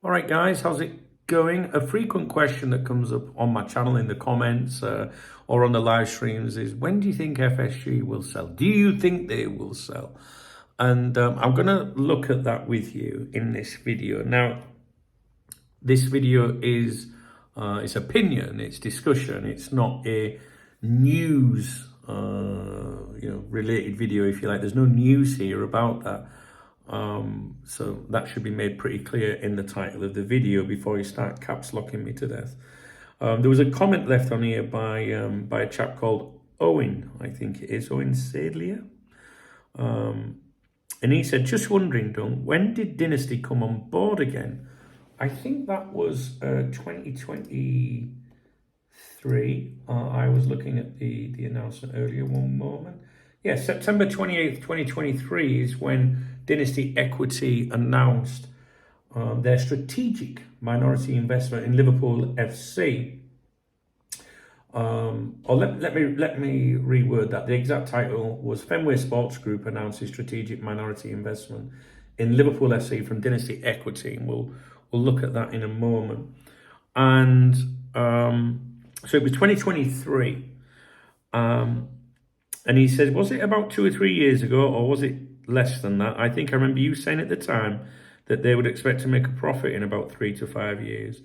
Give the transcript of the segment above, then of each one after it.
All right, guys, how's it going? A frequent question that comes up on my channel in the comments or on the live streams is, when do you think FSG will sell? Do you think they will sell? And I'm going to look at that with you in this video. Now, this video is it's opinion, it's discussion, it's not a news related video, if you like. There's no news here about that. So that should be made pretty clear in the title of the video before you start caps locking me to death. There was a comment left on here by a chap called Owen, I think it is, Owen Sadlier. And he said, just wondering, Dung, when did Dynasty come on board again? I think that was 2023. I was looking at the announcement earlier, one moment. Yeah, September 28th, 2023 is when Dynasty Equity announced their strategic minority investment in Liverpool FC. Let me reword that. The exact title was Fenway Sports Group announces strategic minority investment in Liverpool FC from Dynasty Equity, and we'll look at that in a moment. And so it was 2023. And he said, was it about 2 or 3 years ago, or was it less than that? I think I remember you saying at the time that they would expect to make a profit in about 3 to 5 years.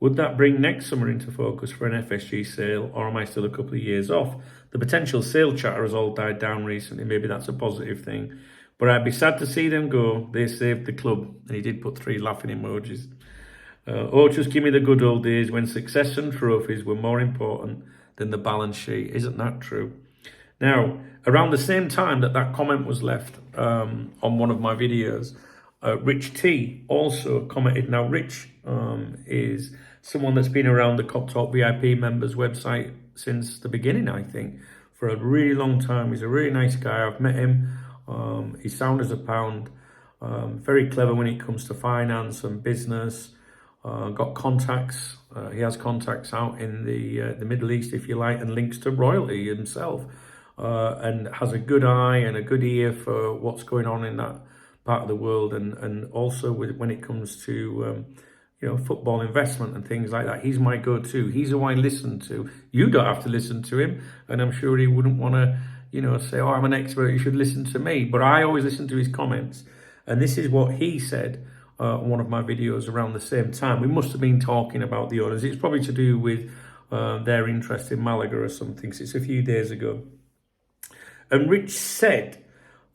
Would that bring next summer into focus for an FSG sale, or am I still a couple of years off? The potential sale chatter has all died down recently. Maybe that's a positive thing. But I'd be sad to see them go. They saved the club. And he did put 3 laughing emojis. Or just give me the good old days when success and trophies were more important than the balance sheet. Isn't that true? Now, around the same time that comment was left on one of my videos, Rich T also commented. Now, Rich is someone that's been around the Cop Talk VIP members website since the beginning, I think, for a really long time. He's a really nice guy. I've met him. He's sound as a pound. Very clever when it comes to finance and business. Got contacts. He has contacts out in the Middle East, if you like, and links to royalty himself. And has a good eye and a good ear for what's going on in that part of the world, and also when it comes to football investment and things like that. He's my go-to. He's who I listen to. You don't have to listen to him, and I'm sure he wouldn't want to say, oh, I'm an expert, you should listen to me. But I always listen to his comments, and this is what he said on one of my videos around the same time. We must have been talking about the owners. It's probably to do with their interest in Malaga or something. So it's a few days ago. And Rich said,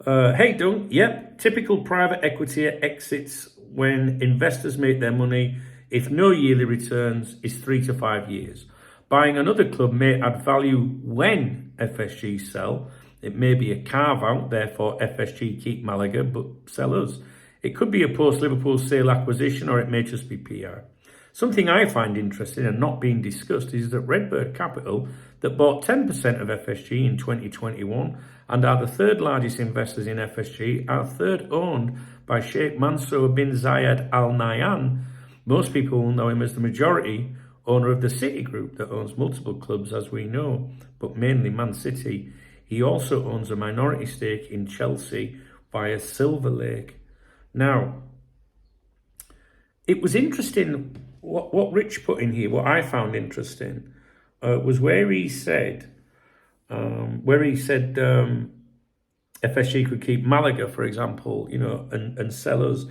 hey, Dung, yep, typical private equity exits when investors make their money. If no yearly returns, is 3 to 5 years. Buying another club may add value when FSG sell. It may be a carve-out, therefore FSG keep Malaga, but sell us. It could be a post-Liverpool sale acquisition, or it may just be PR. Something I find interesting and not being discussed is that Redbird Capital, that bought 10% of FSG in 2021 and are the third largest investors in FSG, are third owned by Sheikh Mansour bin Zayed Al Nahyan. Most people will know him as the majority owner of the City Group that owns multiple clubs, as we know, but mainly Man City. He also owns a minority stake in Chelsea via Silver Lake. Now, it was interesting what Rich put in here. What I found interesting was where he said FSG could keep Malaga, for example, and sell us.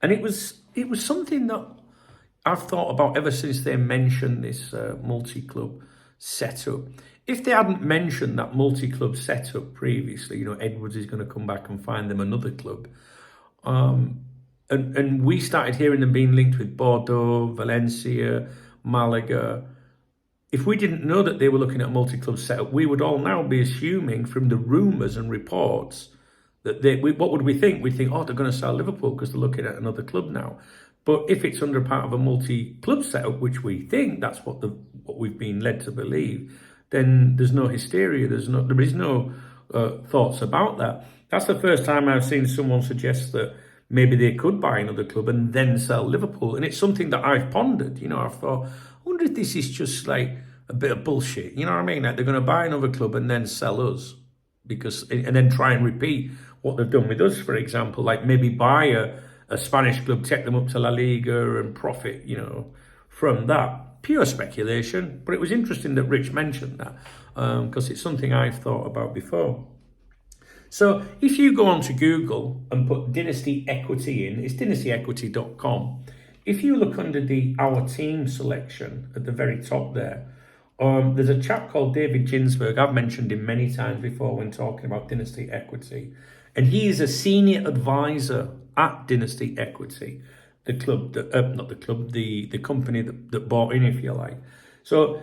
And it was something that I've thought about ever since they mentioned this multi-club setup. If they hadn't mentioned that multi-club setup previously, Edwards is going to come back and find them another club. And we started hearing them being linked with Bordeaux, Valencia, Malaga. If we didn't know that they were looking at a multi-club setup, we would all now be assuming from the rumours and reports that what would we think? We'd think, oh, they're going to sell Liverpool because they're looking at another club now. But if it's under part of a multi-club setup, which we think that's what we've been led to believe, then there's no hysteria. There is no thoughts about that. That's the first time I've seen someone suggest that maybe they could buy another club and then sell Liverpool. And it's something that I've pondered. I've thought, I wonder if this is just like a bit of bullshit. You know what I mean? Like they're going to buy another club and then sell us, and then try and repeat what they've done with us, for example. Like maybe buy a a Spanish club, take them up to La Liga and profit, from that. Pure speculation, but it was interesting that Rich mentioned that because it's something I've thought about before. So if you go onto Google and put Dynasty Equity in, it's dynastyequity.com. If you look under the Our Team selection at the very top there, there's a chap called David Ginsberg. I've mentioned him many times before when talking about Dynasty Equity. And he is a senior advisor at Dynasty Equity, the club, not the club, the company that bought in, if you like. So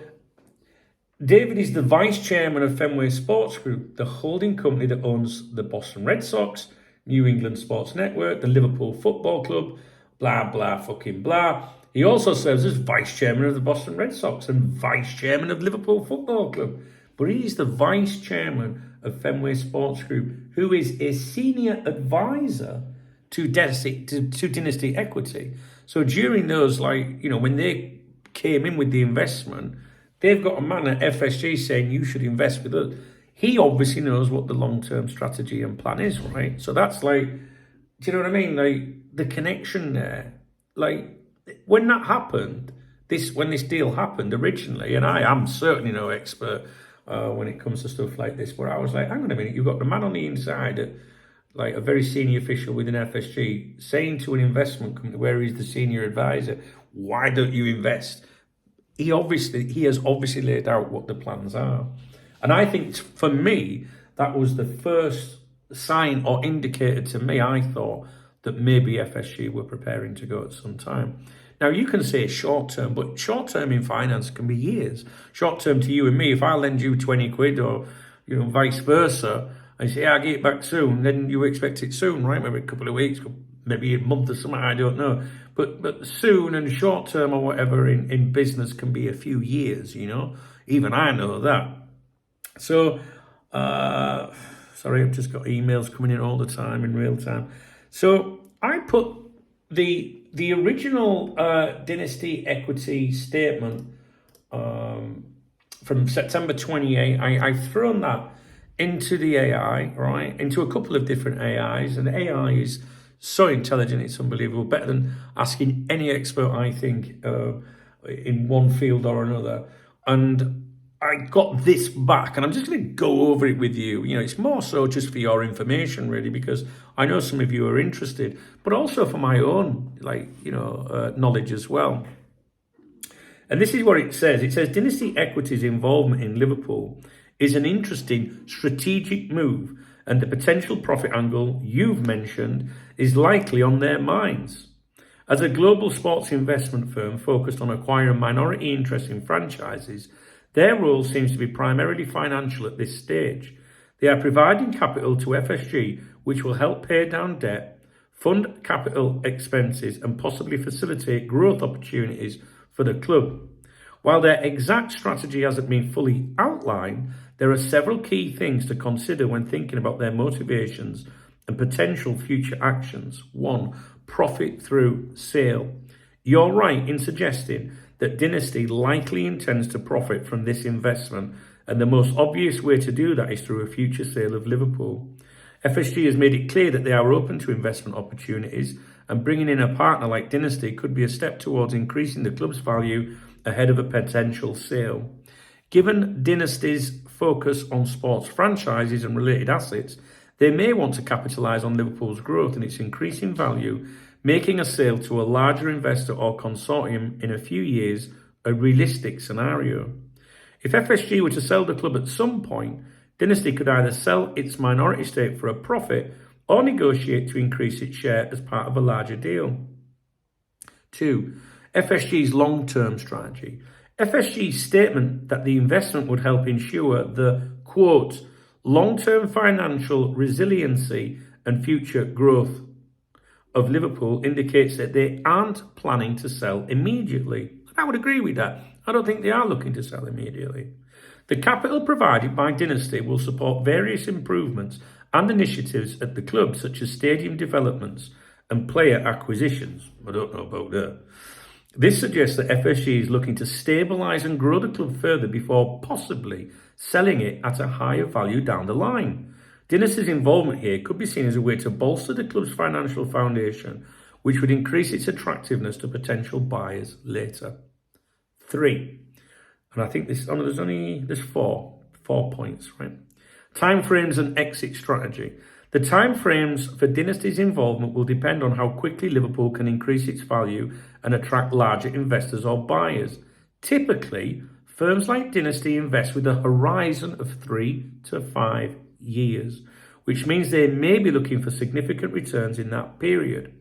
David is the vice chairman of Fenway Sports Group, the holding company that owns the Boston Red Sox, New England Sports Network, the Liverpool Football Club, blah, blah, fucking blah. He also serves as vice chairman of the Boston Red Sox and vice chairman of Liverpool Football Club. But he's the vice chairman of Fenway Sports Group, who is a senior advisor to Dynasty Equity. So during those, when they came in with the investment, they've got a man at FSG saying you should invest with us. He obviously knows what the long-term strategy and plan is, right? So that's do you know what I mean? The connection there. When that happened, when this deal happened originally, and I am certainly no expert when it comes to stuff like this, but I was like, hang on a minute, you've got the man on the inside, a very senior official within FSG, saying to an investment company where he's the senior advisor, why don't you invest? He has obviously laid out what the plans are. And I think for me, that was the first sign or indicator to me, I thought, that maybe FSG were preparing to go at some time. Now, you can say short term, but short term in finance can be years. Short term to you and me, if I lend you 20 quid or, vice versa, and say, I'll get it back soon, then you expect it soon, right? Maybe a couple of weeks, maybe a month or something, I don't know. But soon and short term or whatever in business can be a few years, Even I know that. So, sorry, I've just got emails coming in all the time in real time. So I put the original Dynasty Equity statement from September 28. I've thrown that into the AI, right? Into a couple of different AIs, and AI is so intelligent, it's unbelievable. Better than asking any expert, I think, in one field or another. And I got this back, and I'm just going to go over it with you. It's more so just for your information, really, because I know some of you are interested, but also for my own, knowledge as well. And this is what it says. It says, Dynasty Equity's involvement in Liverpool is an interesting strategic move, and the potential profit angle you've mentioned is likely on their minds. As a global sports investment firm focused on acquiring minority interest in franchises, their role seems to be primarily financial at this stage. They are providing capital to FSG, which will help pay down debt, fund capital expenses, and possibly facilitate growth opportunities for the club. While their exact strategy hasn't been fully outlined, there are several key things to consider when thinking about their motivations and potential future actions. 1. Profit through sale. You're right in suggesting that Dynasty likely intends to profit from this investment, and the most obvious way to do that is through a future sale of Liverpool. FSG has made it clear that they are open to investment opportunities, and bringing in a partner like Dynasty could be a step towards increasing the club's value ahead of a potential sale. Given Dynasty's focus on sports franchises and related assets, they may want to capitalise on Liverpool's growth and its increasing value, making a sale to a larger investor or consortium in a few years a realistic scenario. If FSG were to sell the club at some point, Dynasty could either sell its minority stake for a profit or negotiate to increase its share as part of a larger deal. 2. FSG's long-term strategy. FSG's statement that the investment would help ensure the, quote, long-term financial resiliency and future growth of Liverpool indicates that they aren't planning to sell immediately. I would agree with that. I don't think they are looking to sell immediately. The capital provided by Dynasty will support various improvements and initiatives at the club, such as stadium developments and player acquisitions. I don't know about that. This suggests that FSG is looking to stabilise and grow the club further before possibly selling it at a higher value down the line. Dynasty's involvement here could be seen as a way to bolster the club's financial foundation which would increase its attractiveness to potential buyers later. 3, and I think there's four points, right? Timeframes and exit strategy. The timeframes for Dynasty's involvement will depend on how quickly Liverpool can increase its value and attract larger investors or buyers. Typically, firms like Dynasty invest with a horizon of 3 to 5 years, which means they may be looking for significant returns in that period.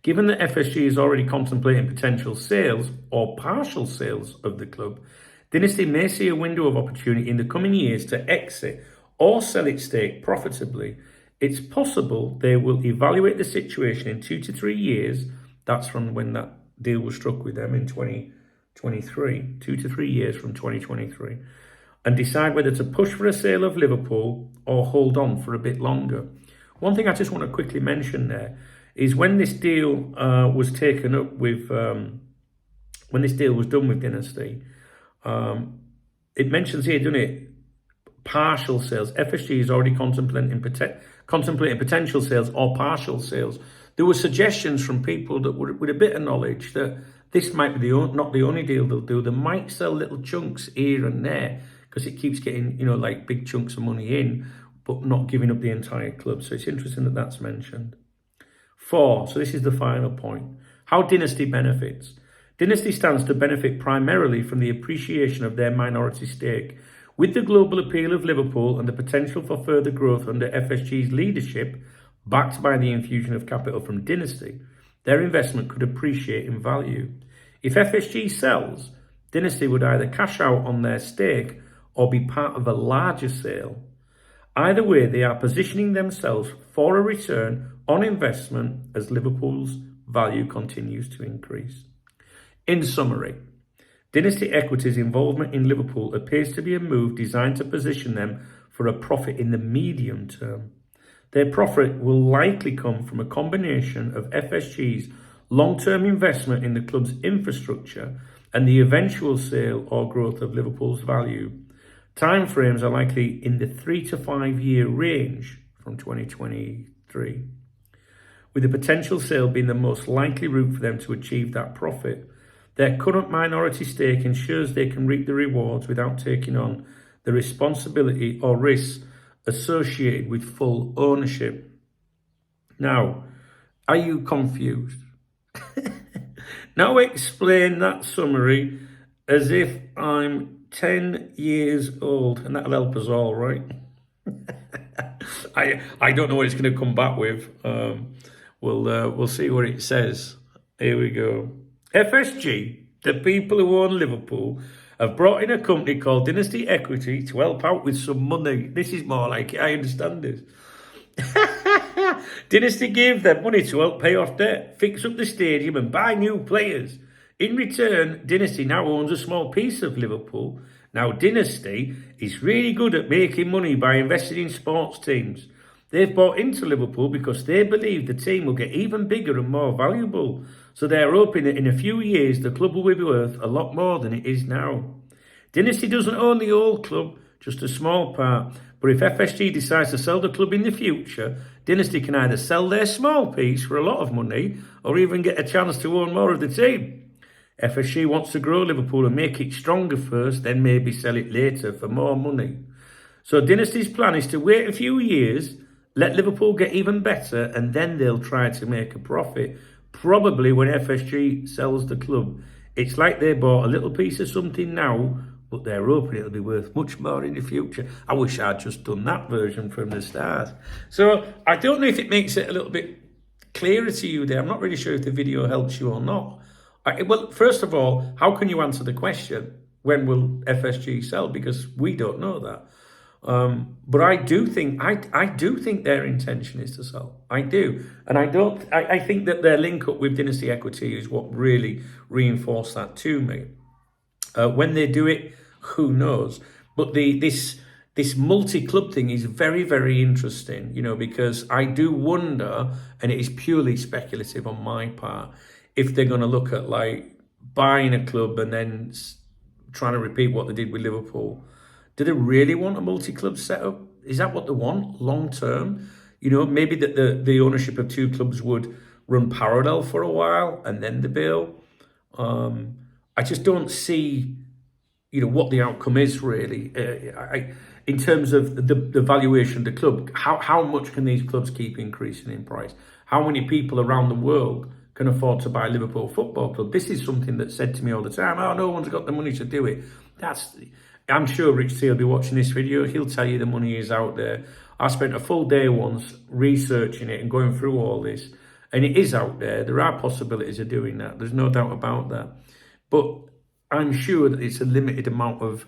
Given that FSG is already contemplating potential sales or partial sales of the club, Dynasty may see a window of opportunity in the coming years to exit or sell its stake profitably. It's possible they will evaluate the situation in 2 to 3 years. That's from when that deal was struck with them in 2023, 2 to 3 years from 2023, and decide whether to push for a sale of Liverpool or hold on for a bit longer. One thing I just want to quickly mention there is when this deal was taken up with, when this deal was done with Dynasty, it mentions here, doesn't it, partial sales. FSG is already contemplating potential sales or partial sales. There were suggestions from people that were with a bit of knowledge that this might be not the only deal they'll do. They might sell little chunks here and there because it keeps getting, like big chunks of money in, but not giving up the entire club. So it's interesting that that's mentioned. 4, so this is the final point. How Dynasty benefits. Dynasty stands to benefit primarily from the appreciation of their minority stake. With the global appeal of Liverpool and the potential for further growth under FSG's leadership, backed by the infusion of capital from Dynasty, their investment could appreciate in value. If FSG sells, Dynasty would either cash out on their stake or be part of a larger sale. Either way, they are positioning themselves for a return on investment as Liverpool's value continues to increase. In summary, Dynasty Equity's involvement in Liverpool appears to be a move designed to position them for a profit in the medium term. Their profit will likely come from a combination of FSG's long-term investment in the club's infrastructure and the eventual sale or growth of Liverpool's value. Timeframes are likely in the 3 to 5 year range from 2023, with the potential sale being the most likely route for them to achieve that profit. Their current minority stake ensures they can reap the rewards without taking on the responsibility or risks associated with full ownership. Now, are you confused? Now explain that summary as if I'm 10 years old, and that'll help us all, right? I don't know what it's going to come back with. We'll see what it says. Here we go. FSG, the people who own Liverpool, have brought in a company called Dynasty Equity to help out with some money. This is more like it. I understand this. Dynasty gave them money to help pay off debt, fix up the stadium and buy new players. In return, Dynasty now owns a small piece of Liverpool. Now, Dynasty is really good at making money by investing in sports teams. They've bought into Liverpool because they believe the team will get even bigger and more valuable. So they're hoping that in a few years, the club will be worth a lot more than it is now. Dynasty doesn't own the whole club, just a small part. But if FSG decides to sell the club in the future, Dynasty can either sell their small piece for a lot of money or even get a chance to own more of the team. FSG wants to grow Liverpool and make it stronger first, then maybe sell it later for more money. So Dynasty's plan is to wait a few years, let Liverpool get even better, and then they'll try to make a profit, probably when FSG sells the club. It's like they bought a little piece of something now, but they're hoping it'll be worth much more in the future. I wish I'd just done that version from the start. So I don't know if it makes it a little bit clearer to you there. I'm not really sure if the video helps you or not. Well, first of all, how can you answer the question, when will FSG sell? Because we don't know that. But I do think their intention is to sell. I do. And I think that their link up with Dynasty Equity is what really reinforced that to me. When they do it, who knows? But this multi-club thing is very, very interesting, because I do wonder, and it is purely speculative on my part, if they're going to look at like buying a club and then trying to repeat what they did with Liverpool. Do they really want a multi-club setup? Is that what they want long term? Maybe that the ownership of two clubs would run parallel for a while and then the bill. I just don't see, what the outcome is really. In terms of the valuation of the club, how much can these clubs keep increasing in price? How many people around the world can afford to buy Liverpool Football Club? This is something that's said to me all the time. Oh, no one's got the money to do it. I'm sure Rich T will be watching this video. He'll tell you the money is out there. I spent a full day once researching it and going through all this, and it is out there. There are possibilities of doing that. There's no doubt about that. But I'm sure that it's a limited amount of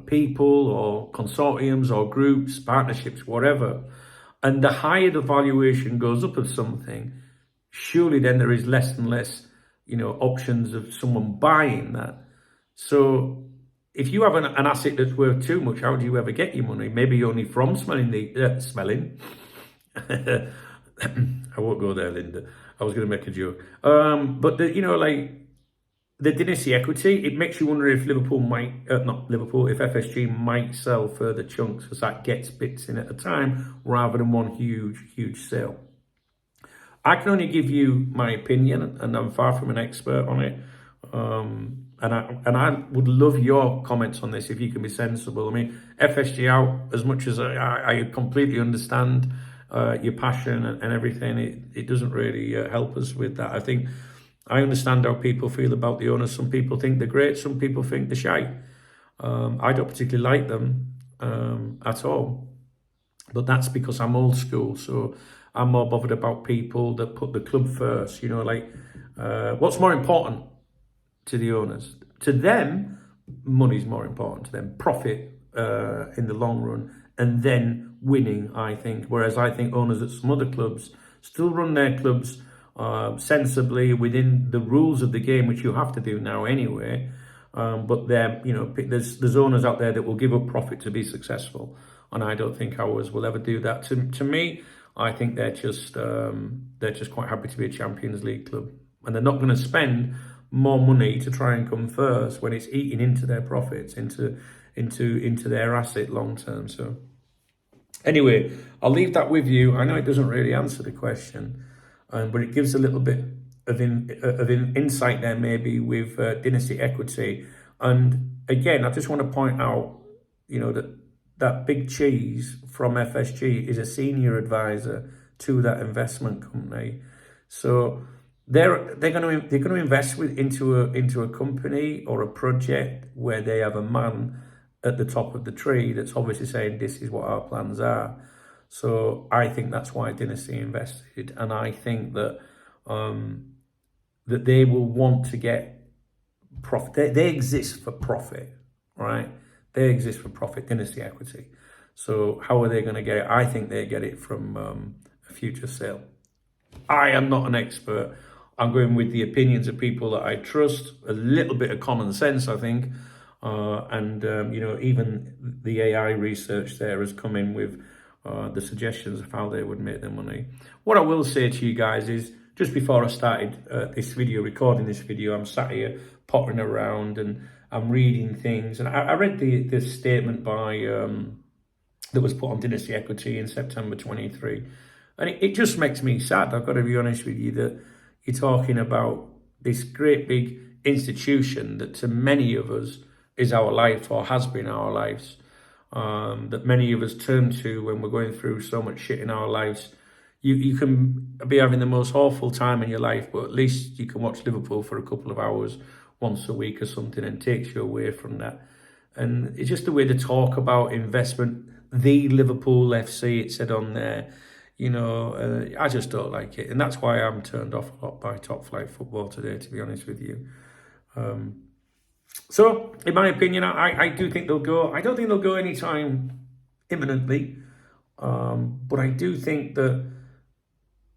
people or consortiums or groups, partnerships, whatever. And the higher the valuation goes up of something, surely then there is less and less, options of someone buying that. So if you have an asset that's worth too much, how do you ever get your money? Maybe only from smelling. I won't go there, Linda. I was going to make a joke. But the dynasty equity, it makes you wonder if Liverpool if FSG might sell further chunks, because that gets bits in at a time rather than one huge sale. I can only give you my opinion, and I'm far from an expert on it. And I would love your comments on this if you can be sensible. I mean, FSG out, as much as I completely understand your passion and everything, it doesn't really help us with that. I understand how people feel about the owners. Some people think they're great, some people think they're shite. I don't particularly like them at all. But that's because I'm old school, so I'm more bothered about people that put the club first. What's more important to the owners? To them, money's more important to them. Profit in the long run, and then winning, I think. Whereas I think owners at some other clubs still run their clubs sensibly within the rules of the game, which you have to do now anyway. But there's owners out there that will give up profit to be successful, and I don't think ours will ever do that. To me, I think they're just quite happy to be a Champions League club, and they're not going to spend more money to try and come first when it's eating into their profits, into their asset long term. So anyway, I'll leave that with you. I know it doesn't really answer the question, but it gives a little bit of insight there, maybe with dynasty equity. And again, I just want to point out, that big cheese from FSG is a senior advisor to that investment company. So they're going to invest into a company or a project where they have a man at the top of the tree that's obviously saying this is what our plans are. So I think that's why Dynasty invested, and I think that that they will want to get profit. They exist for profit, right? They exist for profit. Dynasty equity. So how are they going to get it? I think they get it from a future sale. I am not an expert. I'm going with the opinions of people that I trust, a little bit of common sense, I think. Even the AI research there has come in with the suggestions of how they would make their money. What I will say to you guys is, just before I started recording this video, I'm sat here pottering around and I'm reading things. And I read the statement by that was put on Dynasty Equity in September 23. And it just makes me sad, I've got to be honest with you, that you're talking about this great big institution that to many of us is our life, or has been our lives, that many of us turn to when we're going through so much shit in our lives. You can be having the most awful time in your life, but at least you can watch Liverpool for a couple of hours once a week or something, and takes you away from that. And it's just the way they talk about investment. The Liverpool FC, it said on there. I just don't like it. And that's why I'm turned off a lot by top flight football today, to be honest with you. So, in my opinion, I do think they'll go. I don't think they'll go anytime imminently. But I do think that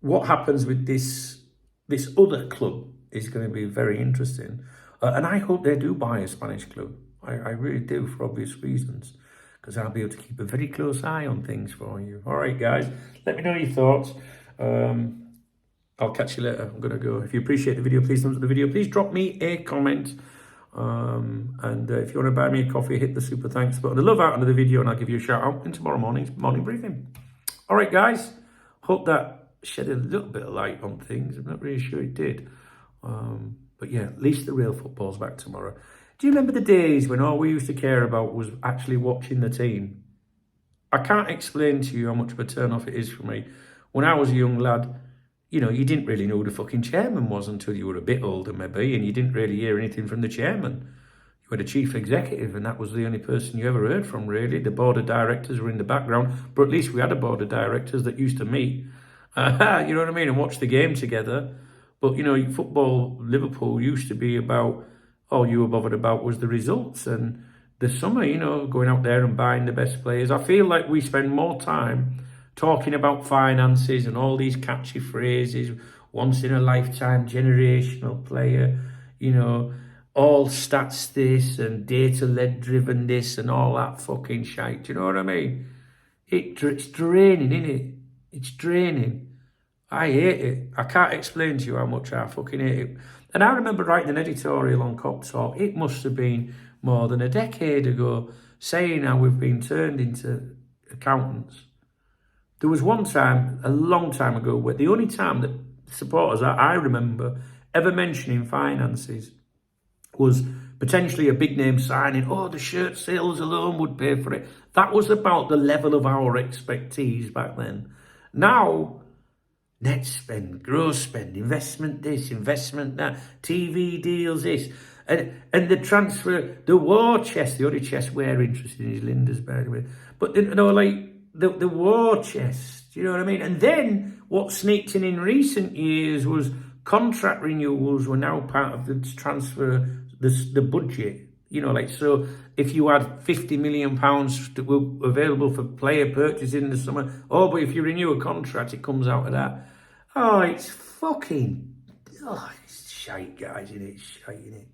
what happens with this other club is going to be very interesting. And I hope they do buy a Spanish club. I really do, for obvious reasons, because I'll be able to keep a very close eye on things for you. All right, guys, let me know your thoughts. I'll catch you later. I'm going to go. If you appreciate the video, please thumbs up the video. Please drop me a comment. And if you want to buy me a coffee, hit the super thanks button. I love out under the video, and I'll give you a shout out in tomorrow morning's morning briefing. All right, guys, hope that shed a little bit of light on things. I'm not really sure it did. But yeah, at least the real football's back tomorrow. Do you remember the days when all we used to care about was actually watching the team? I can't explain to you how much of a turn off it is for me. When I was a young lad, you know, you didn't really know who the fucking chairman was until you were a bit older, maybe, and you didn't really hear anything from the chairman. You had a chief executive, and that was the only person you ever heard from, really. The board of directors were in the background, but at least we had a board of directors that used to meet, you know what I mean, and watch the game together. But, you know, football, Liverpool used to be about, all you were bothered about was the results. And the summer, you know, going out there and buying the best players. I feel like we spend more time talking about finances and all these catchy phrases, once in a lifetime, generational player, you know, all stats this and data-led driven this and all that fucking shite. Do you know what I mean? It's draining, isn't it? It's draining. I hate it. I can't explain to you how much I fucking hate it. And I remember writing an editorial on Cop Talk, it must have been more than a decade ago, saying how we've been turned into accountants. There was one time, a long time ago, where the only time that supporters that I remember ever mentioning finances was potentially a big name signing. Oh, the shirt sales alone would pay for it. That was about the level of our expertise back then. Now, net spend, gross spend, investment this, investment that, TV deals this, and the transfer, the war chest, the only chest we're interested in is Lindisberg. But, you know, like, the war chest, you know what I mean? And then what sneaked in recent years was contract renewals were now part of the transfer, the budget. You know, like, so if you had £50 million that were available for player purchase in the summer, oh, but if you renew a contract, it comes out of that. Oh, it's fucking, oh, it's shite, guys, isn't it? It's shite, isn't it?